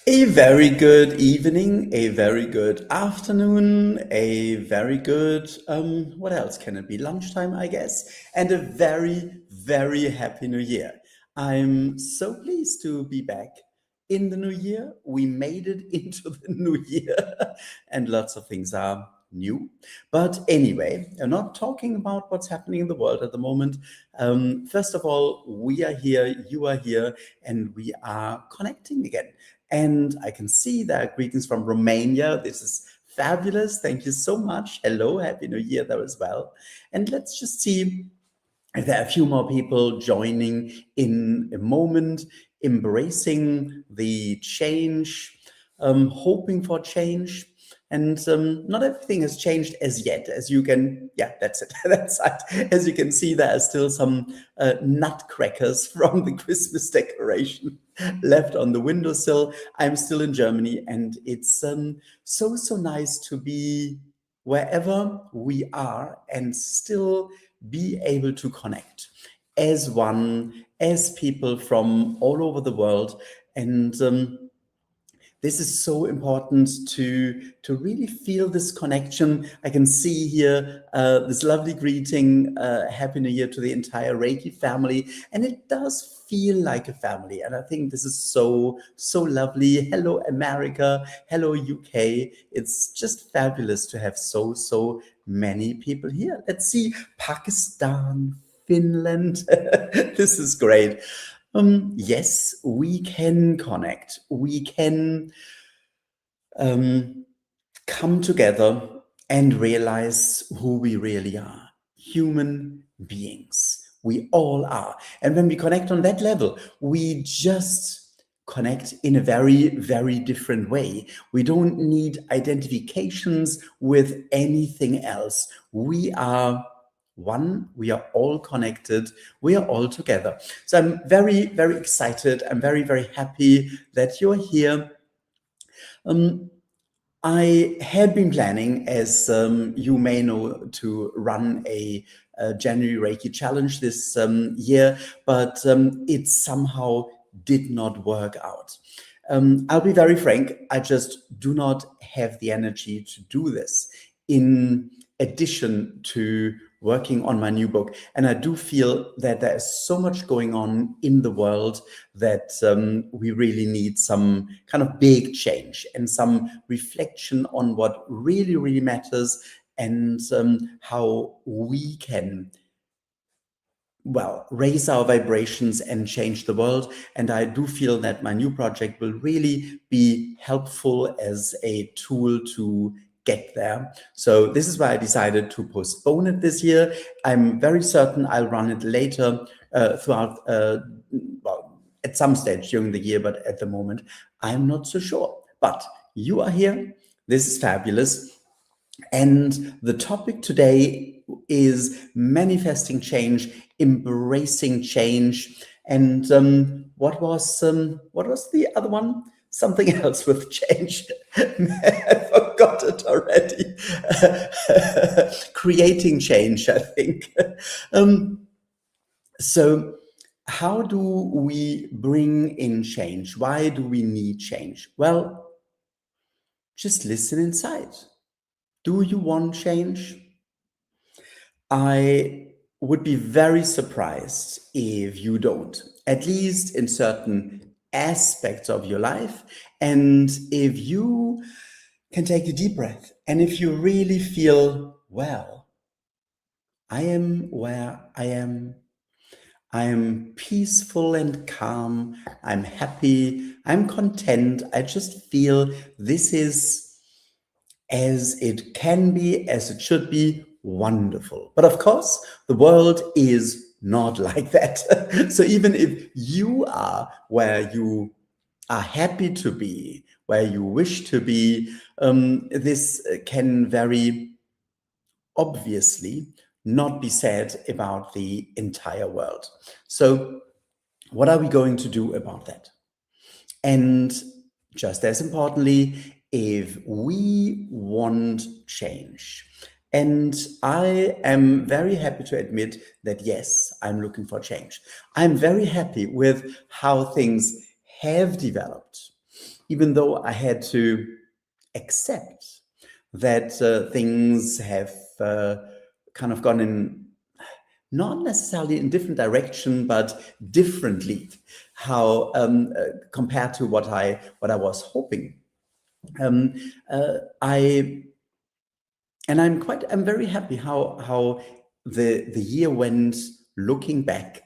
A very good evening, a very good afternoon, a very good, what else can it be? Lunchtime, I guess, and a very, very happy new year. I'm so pleased to be back in the new year. We made it into the new year, and lots of things are new. But anyway, I'm not talking about what's happening in the world at the moment. First of all, we are here, you are here, and we are connecting again. And I can see that greetings from Romania. This is fabulous. Thank you so much. Hello, Happy New Year there as well. And let's just see if there are a few more people joining in a moment, embracing the change, hoping for change. And not everything has changed as yet. As you can, yeah, that's it. That's it. As you can see, there are still some nutcrackers from the Christmas decoration left on the windowsill. I'm still in Germany, and it's so nice to be wherever we are and still be able to connect as one, as people from all over the world. And this is so important to really feel this connection. I can see here this lovely greeting, Happy New Year to the entire Reiki family. And it does feel like a family. And I think this is so lovely. Hello, America. Hello, UK. It's just fabulous to have so many people here. Let's see, Pakistan, Finland. This is great. Yes, we can connect. We can come together and realize who we really are. Human beings. We all are. And when we connect on that level, we just connect in a very different way. We don't need identifications with anything else. We are one, we are all connected, we are all together. So I'm very excited. I'm very happy that you're here. I had been planning, as you may know, to run a January Reiki challenge this year, but it somehow did not work out. I'll be very frank, I just do not have the energy to do this in addition to working on my new book. And I do feel that there is so much going on in the world that we really need some kind of big change and some reflection on what really matters, and how we can, well, raise our vibrations and change the world. And I do feel that my new project will really be helpful as a tool to get there. So this is why I decided to postpone it this year. I'm very certain I'll run it later throughout, well, at some stage during the year, but at the moment, I'm not so sure. But you are here. This is fabulous. And the topic today is manifesting change, embracing change. And what was the other one? Something else with change. I forgot it already. Creating change, I think. So how do we bring in change? Why do we need change? Well, just listen inside. Do you want change? I would be very surprised if you don't, at least in certain aspects of your life. And if you can take a deep breath, and if you really feel, well, I am where I am peaceful and calm, I'm happy, I'm content, I just feel this is as it can be, as it should be, wonderful. But of course, the world is not like that. So even if you are where you are happy to be, where you wish to be, this can very obviously not be said about the entire world. So what are we going to do about that? And just as importantly, if we want change, and I am very happy to admit that, yes, I'm looking for change. I'm very happy with how things have developed. even though I had to accept that things have kind of gone in not necessarily in different direction, but differently, how compared to what I was hoping. Um, I and I'm very happy how the year went looking back,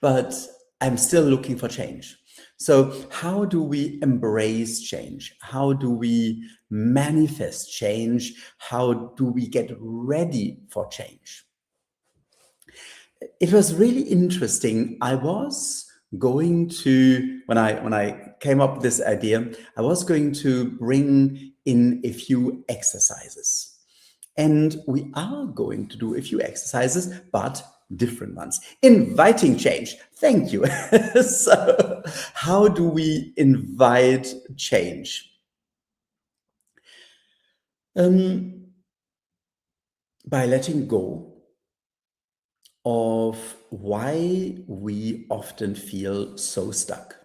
but I'm still looking for change. So how do we embrace change? How do we manifest change? How do we get ready for change? It was really interesting. I was going to, when I came up with this idea, I was going to bring in a few exercises. And we are going to do a few exercises, but different ones. Inviting change. Thank you. So, how do we invite change? By letting go of why we often feel so stuck.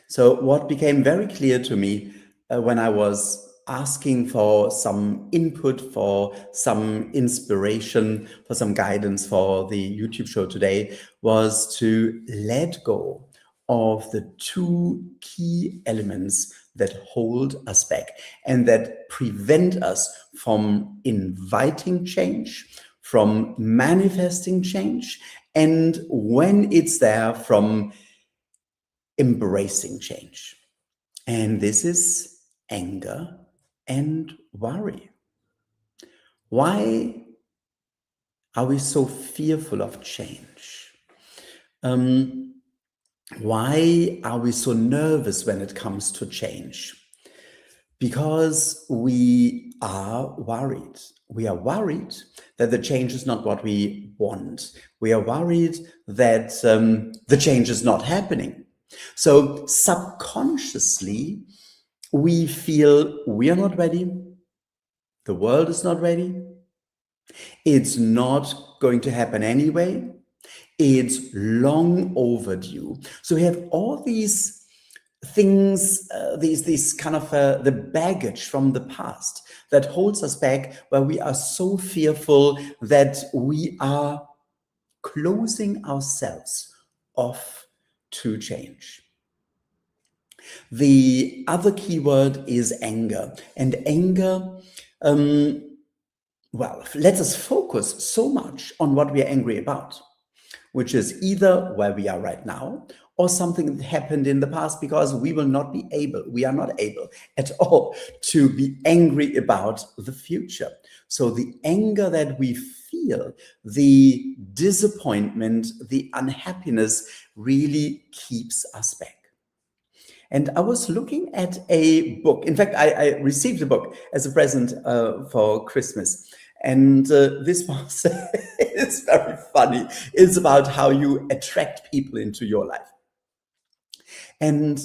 So, what became very clear to me when I was asking for some input, for some inspiration, for some guidance for the YouTube show today was to let go of the two key elements that hold us back and that prevent us from inviting change, from manifesting change, and when it's there, from embracing change. And this is anger and worry. Why are we so fearful of change? Why are we so nervous when it comes to change? Because we are worried. We are worried that the change is not what we want. We are worried that the change is not happening. So subconsciously, we feel we are not ready, the world is not ready, it's not going to happen anyway, it's long overdue. So we have all these things, these kind of the baggage from the past that holds us back, where we are so fearful that we are closing ourselves off to change. The other keyword is anger. And anger, well, lets us focus so much on what we are angry about, which is either where we are right now or something that happened in the past, because we are not able at all to be angry about the future. So the anger that we feel, the disappointment, the unhappiness really keeps us back. And I was looking at a book. In fact, I received a book as a present for Christmas. And this was, it's very funny. It's about how you attract people into your life. And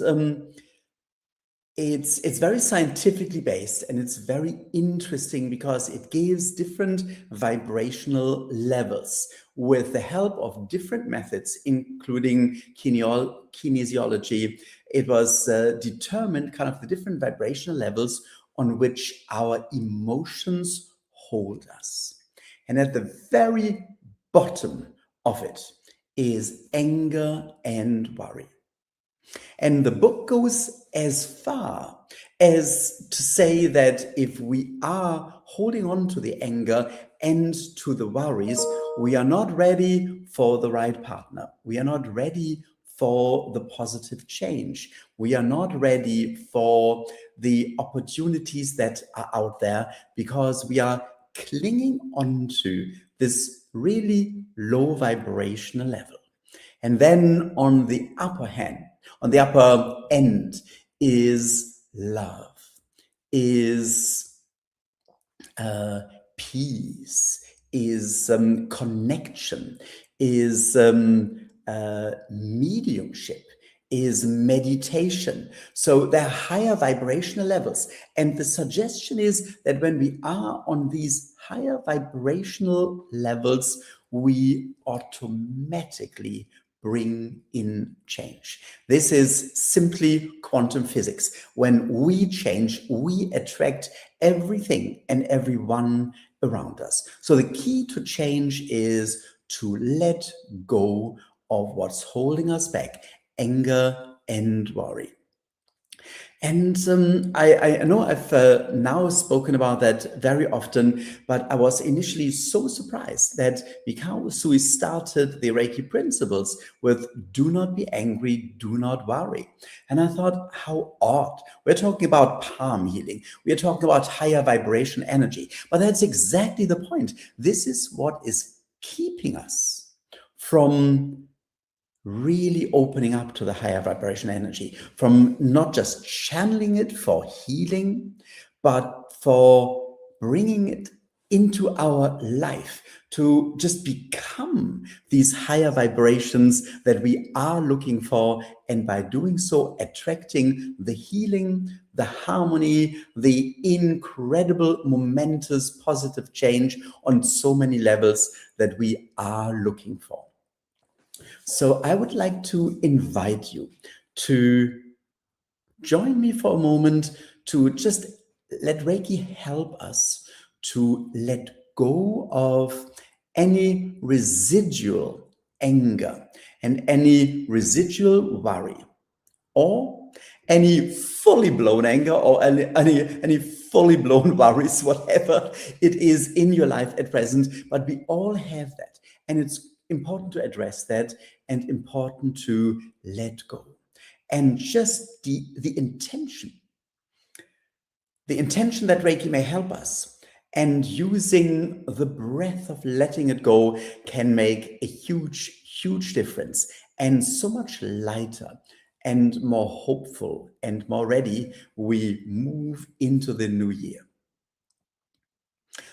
it's very scientifically based, and it's very interesting because it gives different vibrational levels with the help of different methods, including kinesiology. It was determined kind of the different vibrational levels on which our emotions hold us. And at the very bottom of it is anger and worry. And the book goes as far as to say that if we are holding on to the anger and to the worries, we are not ready for the right partner. We are not ready for the positive change. We are not ready for the opportunities that are out there, because we are clinging onto this really low vibrational level. And then on the upper end is love, is peace, is connection, is mediumship, is meditation. So there are higher vibrational levels. And the suggestion is that when we are on these higher vibrational levels, we automatically bring in change. This is simply quantum physics. When we change, we attract everything and everyone around us. So the key to change is to let go of what's holding us back, anger and worry. And I know I've now spoken about that very often, but I was initially so surprised that Mikao Usui started the Reiki principles with do not be angry, do not worry. And I thought, how odd. We're talking about palm healing. We're talking about higher vibration energy. But that's exactly the point. This is what is keeping us from really opening up to the higher vibration energy, from not just channeling it for healing, but for bringing it into our life to just become these higher vibrations that we are looking for. And by doing so, attracting the healing, the harmony, the incredible, momentous, positive change on so many levels that we are looking for. So I would like to invite you to join me for a moment to just let Reiki help us to let go of any residual anger and any residual worry, or any fully blown anger, or any fully blown worries, whatever it is in your life at present. But we all have that. And it's important to address that and important to let go. And just the intention that Reiki may help us, and using the breath of letting it go can make a huge, huge difference, and so much lighter and more hopeful and more ready we move into the new year.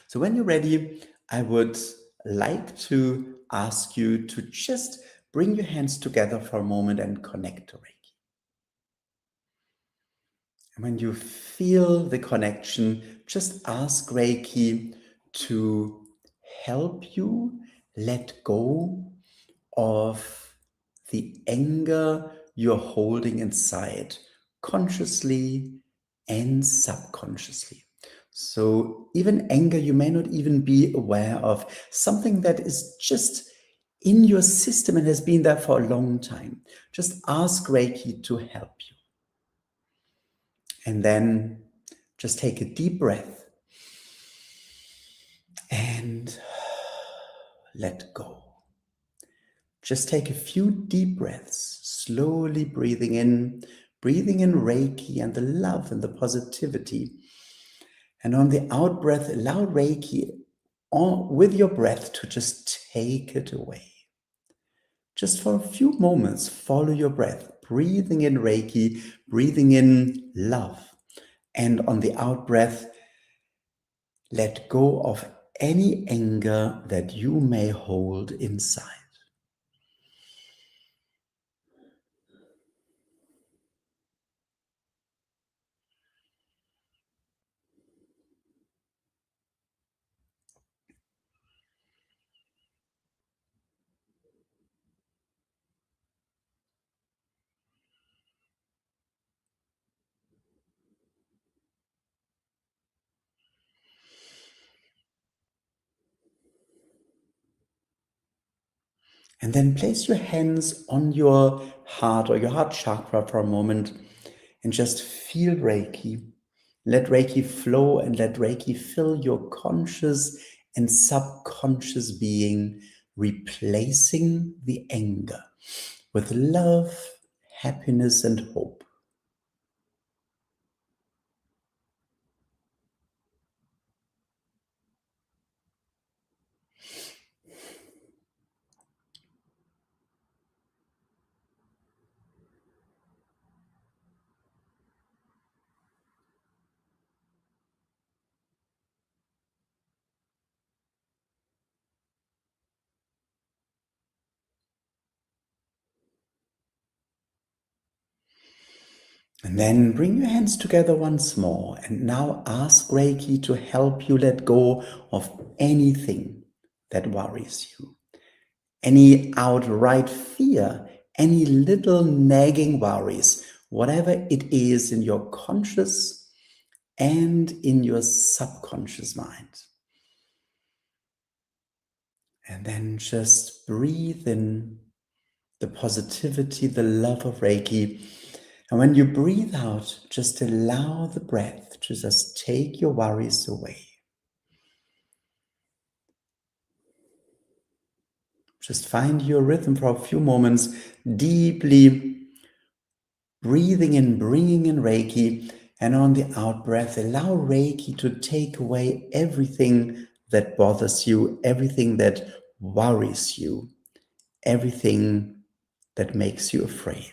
So when you're ready, I would like to ask you to just bring your hands together for a moment and connect to Reiki. And when you feel the connection, just ask Reiki to help you let go of the anger you're holding inside, consciously and subconsciously. So even anger you may not even be aware of, something that is just in your system and has been there for a long time. Just ask Reiki to help you. And then just take a deep breath and let go. Just take a few deep breaths, slowly breathing in Reiki and the love and the positivity. And on the out breath, allow Reiki with your breath to just take it away. Just for a few moments, follow your breath, breathing in Reiki, breathing in love. And on the out breath, let go of any anger that you may hold inside. And then place your hands on your heart or your heart chakra for a moment and just feel Reiki. Let Reiki flow and let Reiki fill your conscious and subconscious being, replacing the anger with love, happiness, and hope. And then bring your hands together once more, and now ask Reiki to help you let go of anything that worries you, any outright fear, any little nagging worries, whatever it is in your conscious and in your subconscious mind. And then just breathe in the positivity, the love of Reiki. And when you breathe out, just allow the breath to just take your worries away. Just find your rhythm for a few moments, deeply breathing in, bringing in Reiki, and on the out breath, allow Reiki to take away everything that bothers you, everything that worries you, everything that makes you afraid.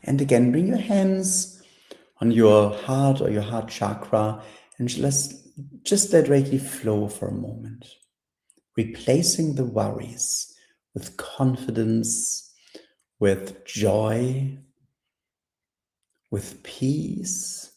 And again, bring your hands on your heart or your heart chakra and just let Reiki flow for a moment, replacing the worries with confidence, with joy, with peace.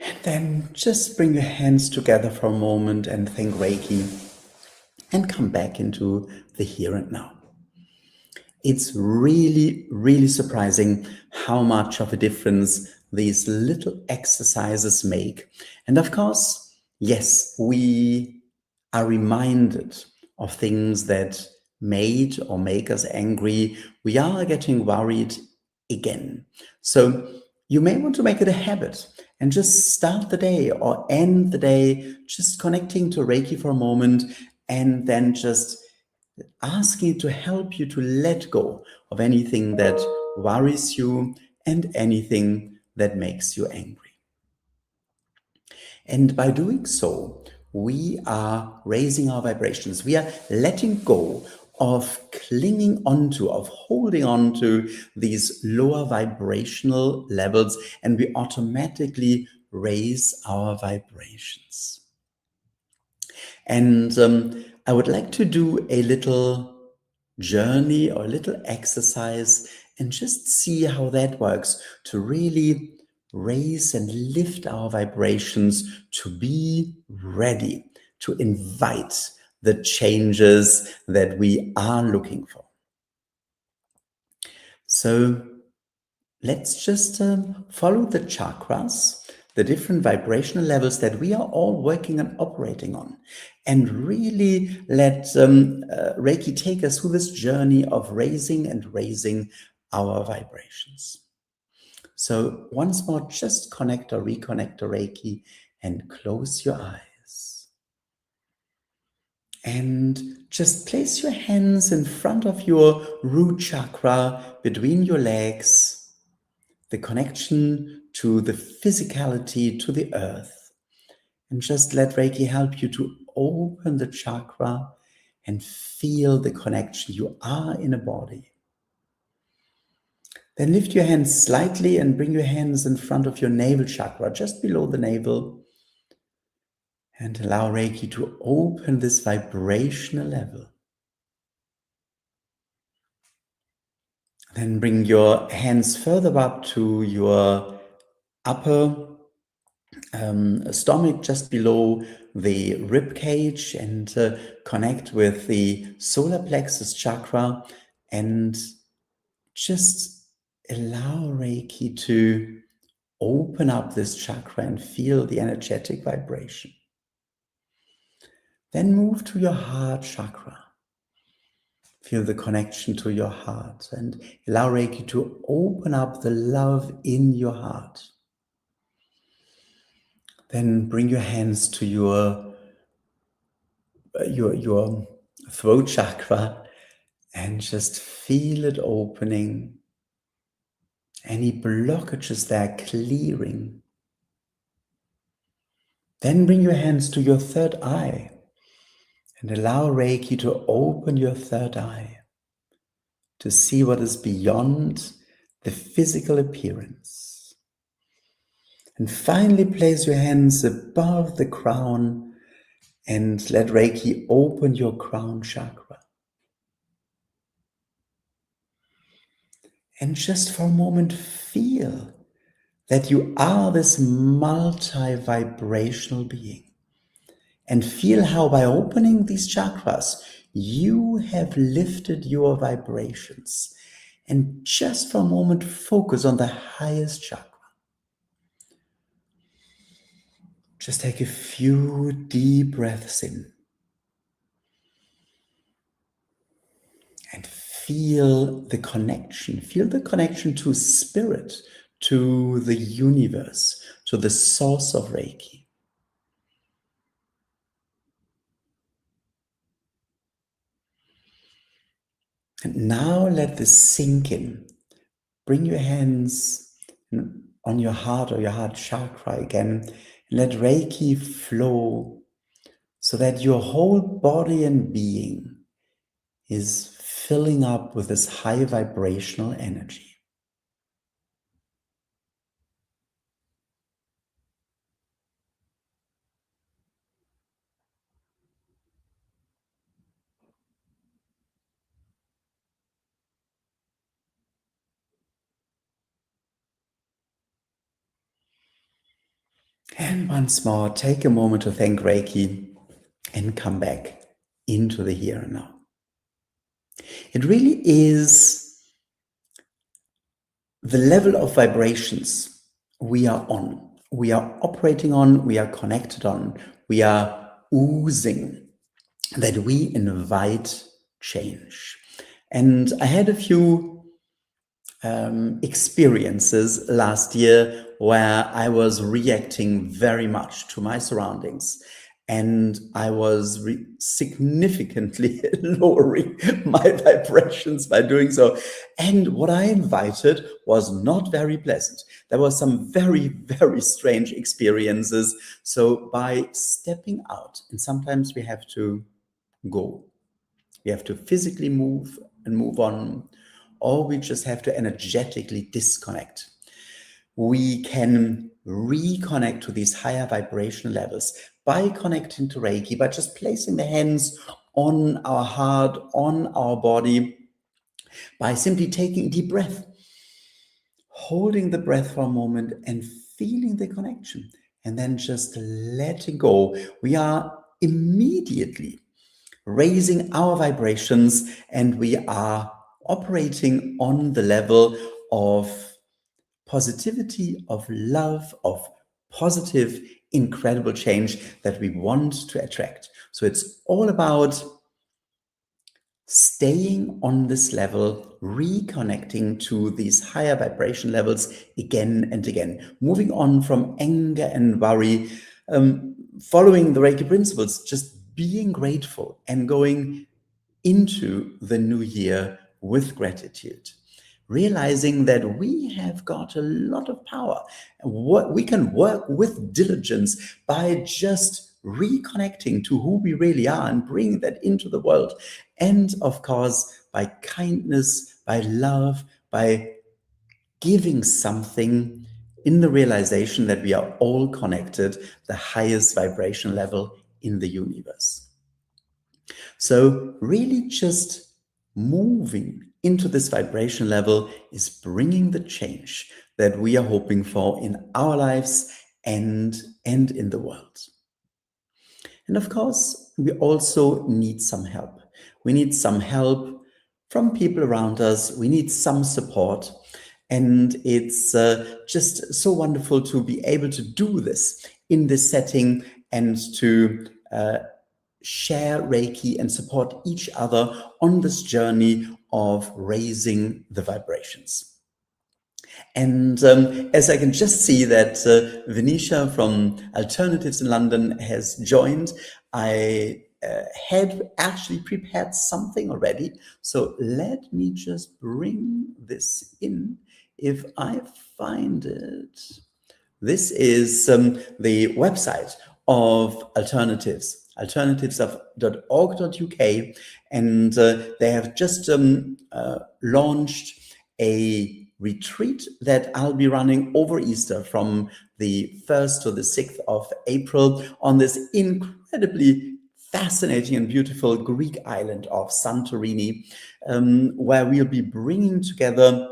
And then just bring your hands together for a moment and thank Reiki and come back into the here and now. It's really, really surprising how much of a difference these little exercises make. And of course, yes, we are reminded of things that made or make us angry. We are getting worried again. So you may want to make it a habit and just start the day or end the day just connecting to Reiki for a moment and then just asking to help you to let go of anything that worries you and anything that makes you angry. And by doing so, we are raising our vibrations. We are letting go of clinging onto, of holding on to these lower vibrational levels, and we automatically raise our vibrations. And I would like to do a little journey or a little exercise and just see how that works to really raise and lift our vibrations to be ready to invite the changes that we are looking for. So let's just follow the chakras, the different vibrational levels that we are all working and operating on, and really let Reiki take us through this journey of raising and raising our vibrations. So once more, just connect or reconnect to Reiki and close your eyes. And just place your hands in front of your root chakra between your legs, the connection to the physicality, to the earth. And just let Reiki help you to open the chakra and feel the connection. You are in a body. Then lift your hands slightly and bring your hands in front of your navel chakra, just below the navel, and allow Reiki to open this vibrational level. Then bring your hands further up to your upper stomach, just below the rib cage, and connect with the solar plexus chakra, and just allow Reiki to open up this chakra and feel the energetic vibration. Then move to your heart chakra. Feel the connection to your heart and allow Reiki to open up the love in your heart. Then bring your hands to your throat chakra and just feel it opening. Any blockages there clearing. Then bring your hands to your third eye and allow Reiki to open your third eye to see what is beyond the physical appearance. And finally, place your hands above the crown and let Reiki open your crown chakra. And just for a moment, feel that you are this multi-vibrational being. And feel how by opening these chakras, you have lifted your vibrations. And just for a moment, focus on the highest chakra. Just take a few deep breaths in. And feel the connection. Feel the connection to spirit, to the universe, to the source of Reiki. And now let this sink in. Bring your hands on your heart or your heart chakra again. And let Reiki flow so that your whole body and being is filling up with this high vibrational energy. And once more, take a moment to thank Reiki and come back into the here and now. It really is the level of vibrations we are on, we are operating on, we are connected on, we are oozing, that we invite change. And I had a few experiences last year where I was reacting very much to my surroundings, and I was significantly lowering my vibrations by doing so. And what I invited was not very pleasant. There were some very, very strange experiences. So by stepping out, and sometimes we have to go, we have to physically move and move on, or we just have to energetically disconnect. We can reconnect to these higher vibration levels by connecting to Reiki, by just placing the hands on our heart, on our body, by simply taking a deep breath, holding the breath for a moment and feeling the connection, and then just letting go. We are immediately raising our vibrations, and we are operating on the level of positivity, of love, of positive, incredible change that we want to attract. So it's all about staying on this level, reconnecting to these higher vibration levels again and again, moving on from anger and worry, following the Reiki principles, just being grateful and going into the new year with gratitude, realizing that we have got a lot of power. What we can work with diligence by just reconnecting to who we really are and bring that into the world. And of course, by kindness, by love, by giving something in the realization that we are all connected, the highest vibration level in the universe. So really just moving into this vibration level is bringing the change that we are hoping for in our lives and in the world. And of course, we also need some help. We need some help from people around us. We need some support. And it's just so wonderful to be able to do this in this setting and to share Reiki and support each other on this journey of raising the vibrations. And as I can just see that Venetia from Alternatives in London has joined, I had actually prepared something already. So let me just bring this in if I find it. This is the website of Alternatives, alternatives.org.uk, and they have just launched a retreat that I'll be running over Easter from the 1st to the 6th of April on this incredibly fascinating and beautiful Greek island of Santorini, where we'll be bringing together,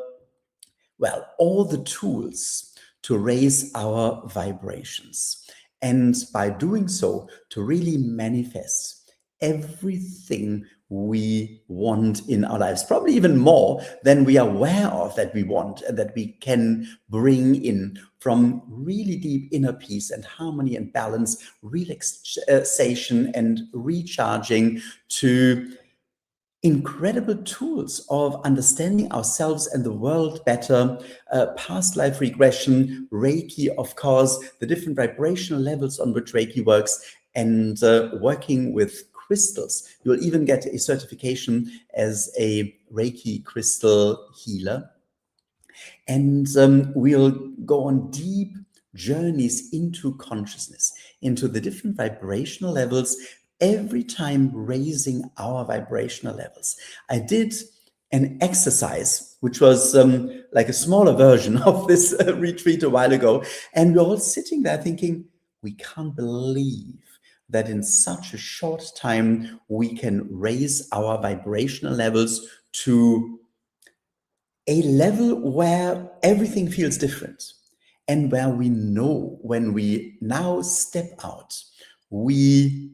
well, all the tools to raise our vibrations. And by doing so, to really manifest everything we want in our lives, probably even more than we are aware of that we want and that we can bring in, from really deep inner peace and harmony and balance, relaxation and recharging, to incredible tools of understanding ourselves and the world better, past life regression, Reiki, of course, the different vibrational levels on which Reiki works, and working with crystals. You'll even get a certification as a Reiki crystal healer. And we'll go on deep journeys into consciousness, into the different vibrational levels, every time raising our vibrational levels. I did an exercise, which was like a smaller version of this retreat a while ago. And we're all sitting there thinking, we can't believe that in such a short time, we can raise our vibrational levels to a level where everything feels different, and where we know when we now step out, we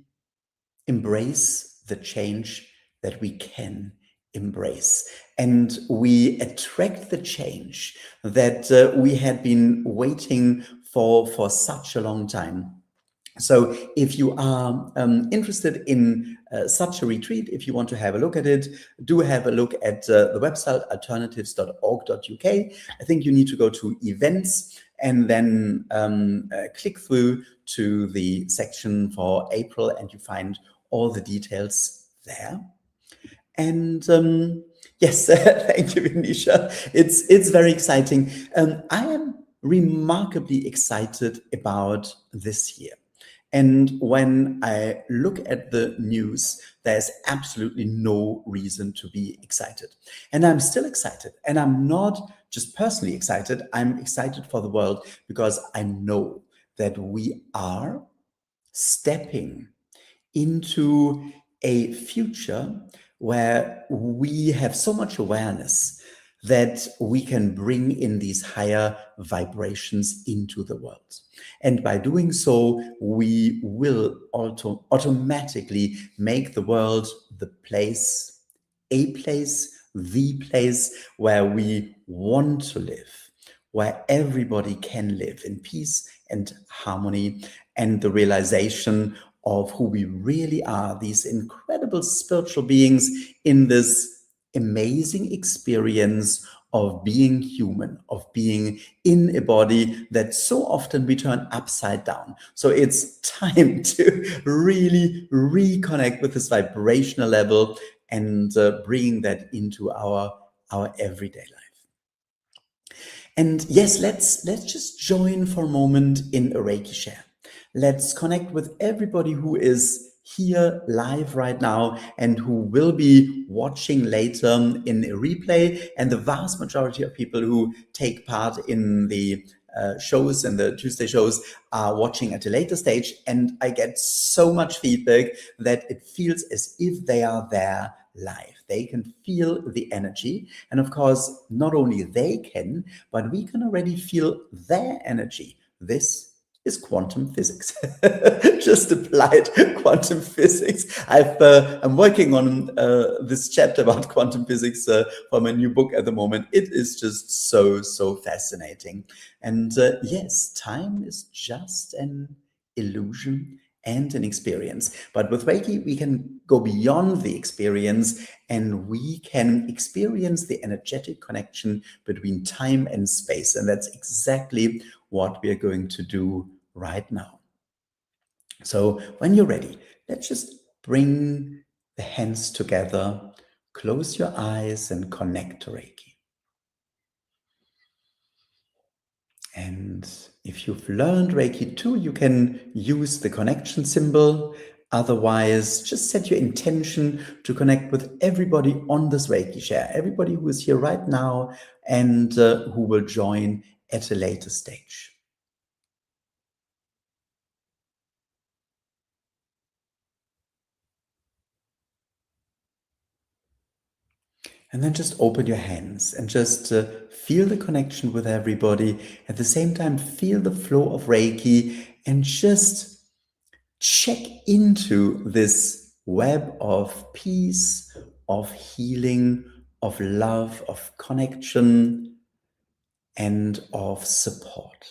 embrace the change that we can embrace, and we attract the change that we had been waiting for such a long time. So if you are interested in such a retreat, if you want to have a look at it, do have a look at the website alternatives.org.uk. I think you need to go to events and then click through to the section for April, and you find all the details there. And yes, thank you, Venetia. It's very exciting. I am remarkably excited about this year. And when I look at the news, there's absolutely no reason to be excited. And I'm still excited. And I'm not just personally excited. I'm excited for the world, because I know that we are stepping into a future where we have so much awareness that we can bring in these higher vibrations into the world. And by doing so, we will automatically make the world the place where we want to live, where everybody can live in peace and harmony, and the realization of who we really are, these incredible spiritual beings in this amazing experience of being human, of being in a body that so often we turn upside down. So it's time to really reconnect with this vibrational level and bring that into our everyday life. And yes, let's just join for a moment in a Reiki share. Let's connect with everybody who is here live right now and who will be watching later in a replay, and the vast majority of people who take part in the shows and the Tuesday shows are watching at a later stage. And I get so much feedback that it feels as if they are there live. They can feel the energy. And of course, not only they can, but we can already feel their energy. This is quantum physics. Just applied quantum physics. I'm working on this chapter about quantum physics for my new book at the moment. It is just so fascinating. And yes, time is just an illusion and an experience. But with Reiki, we can go beyond the experience and we can experience the energetic connection between time and space. And that's exactly what we are going to do right now. So when you're ready, let's just bring the hands together, close your eyes and connect to Reiki. And if you've learned Reiki 2, you can use the connection symbol. Otherwise, just set your intention to connect with everybody on this Reiki share, everybody who is here right now and who will join at a later stage. And then just open your hands and just feel the connection with everybody. At the same time, feel the flow of Reiki and just check into this web of peace, of healing, of love, of connection, and of support.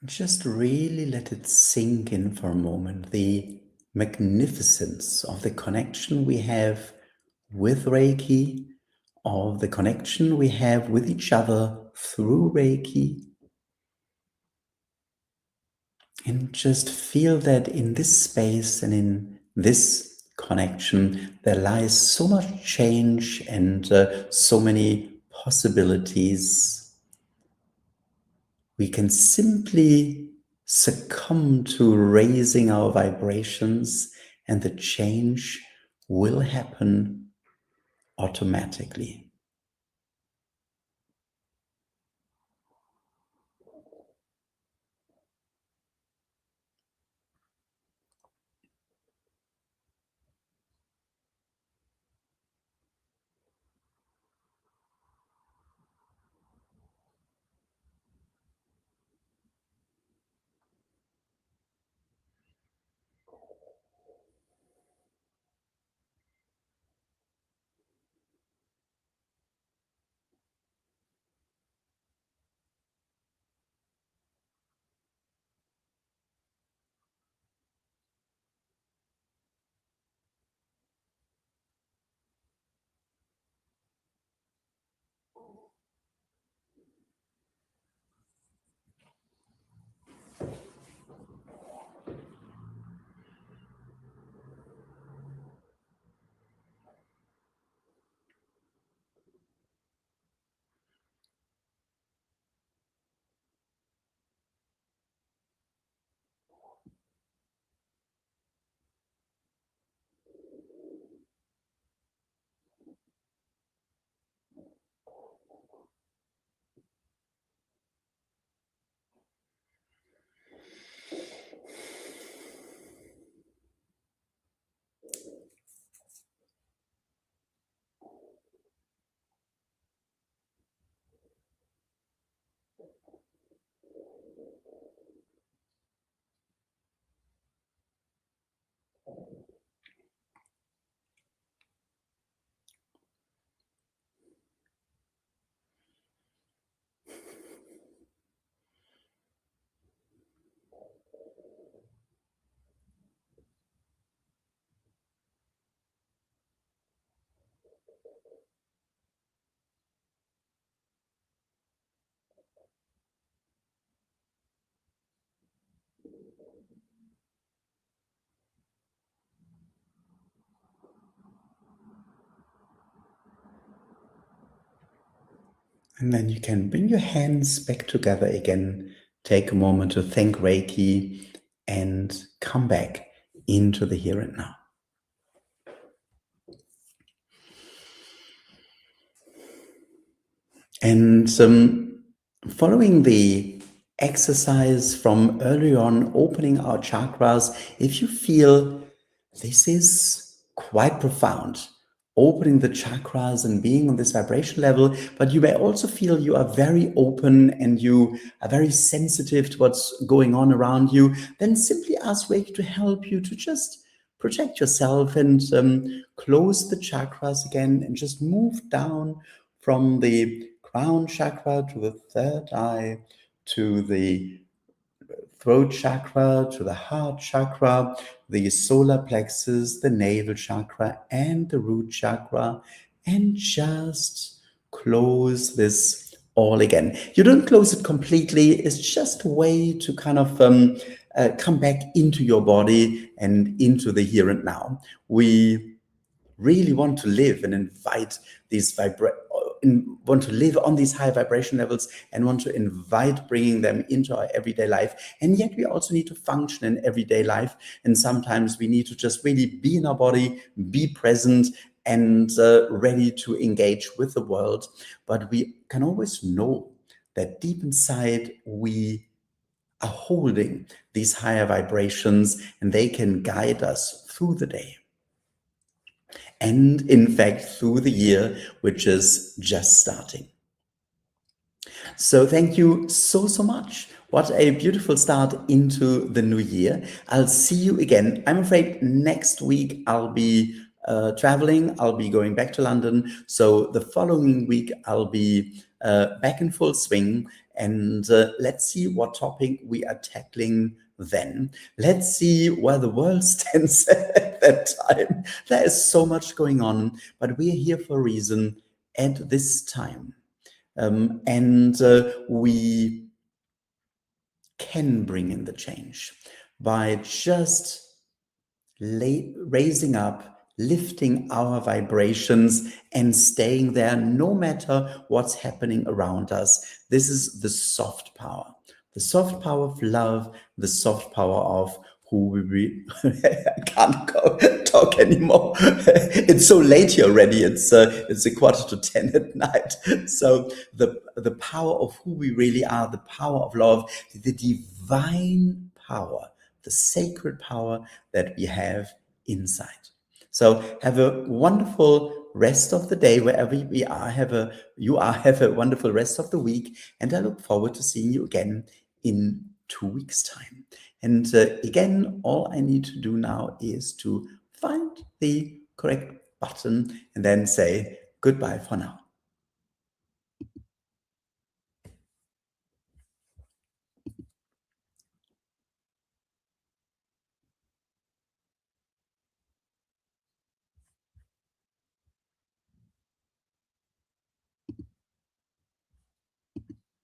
Just really let it sink in for a moment, the magnificence of the connection we have with Reiki, of the connection we have with each other through Reiki, and just feel that in this space and in this connection, there lies so much change and so many possibilities. We can simply succumb to raising our vibrations, and the change will happen automatically. And then you can bring your hands back together again, take a moment to thank Reiki, and come back into the here and now. And following the exercise from earlier on, opening our chakras, if you feel this is quite profound, opening the chakras and being on this vibration level, but you may also feel you are very open and you are very sensitive to what's going on around you, then simply ask Reiki to help you to just protect yourself and close the chakras again and just move down from the crown chakra to the third eye, to the throat chakra, to the heart chakra, the solar plexus, the navel chakra, and the root chakra, and just close this all again. You don't close it completely, it's just a way to kind of come back into your body and into the here and now. We really want to live and invite these want to live on these high vibration levels and want to invite bringing them into our everyday life. And yet we also need to function in everyday life. And sometimes we need to just really be in our body, be present, and ready to engage with the world. But we can always know that deep inside we are holding these higher vibrations, and they can guide us through the day and in fact through the year, which is just starting. So thank you so much. What a beautiful start into the new year. I'll see you again. I'm afraid next week I'll be traveling. I'll be going back to London. So the following week I'll be back in full swing. And let's see what topic we are tackling then. Let's see where the world stands at that time. There is so much going on, but we are here for a reason at this time. And we can bring in the change by just raising up, lifting our vibrations and staying there no matter what's happening around us. This is the soft power of love, the soft power of who I can't talk anymore. It's so late here already. It's a 9:45 at night. So the power of who we really are, the power of love, the divine power, the sacred power that we have inside. So have a wonderful rest of the day wherever we are. Have a wonderful rest of the week, and I look forward to seeing you again in 2 weeks' time. And again, all I need to do now is to find the correct button and then say goodbye for now.